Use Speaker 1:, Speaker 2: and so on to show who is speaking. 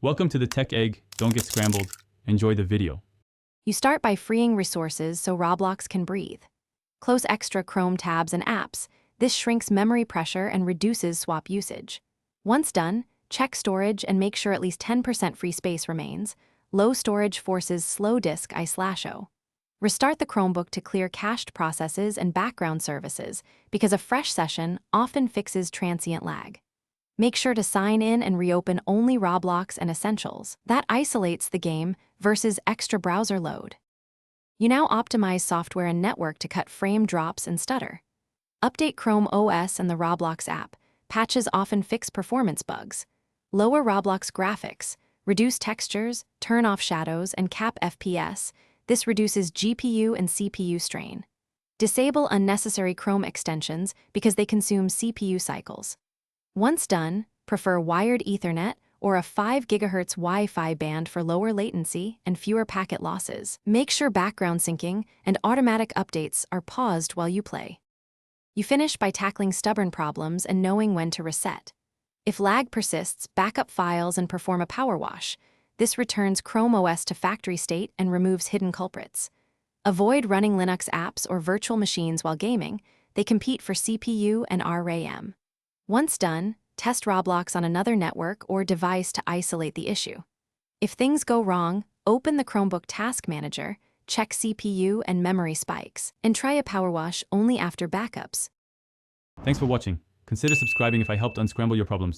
Speaker 1: Welcome to the Tech Egg. Don't get scrambled. Enjoy the video.
Speaker 2: You start by freeing resources so Roblox can breathe. Close extra Chrome tabs and apps. This shrinks memory pressure and reduces swap usage. Once done, check storage and make sure at least 10% free space remains. Low storage forces slow disk I/O. Restart the Chromebook to clear cached processes and background services because a fresh session often fixes transient lag. Make sure to sign in and reopen only Roblox and Essentials. That isolates the game versus extra browser load. You now optimize software and network to cut frame drops and stutter. Update Chrome OS and the Roblox app. Patches often fix performance bugs. Lower Roblox graphics. Reduce textures, turn off shadows, and cap FPS. This reduces GPU and CPU strain. Disable unnecessary Chrome extensions because they consume CPU cycles. Once done, prefer wired Ethernet or a 5 GHz Wi-Fi band for lower latency and fewer packet losses. Make sure background syncing and automatic updates are paused while you play. You finish by tackling stubborn problems and knowing when to reset. If lag persists, backup files and perform a power wash. This returns Chrome OS to factory state and removes hidden culprits. Avoid running Linux apps or virtual machines while gaming. They compete for CPU and RAM. Once done, test Roblox on another network or device to isolate the issue. If things go wrong, open the Chromebook Task Manager, check CPU and memory spikes, and try a power wash only after backups.
Speaker 1: Thanks for watching. Consider subscribing if I helped unscramble your problems.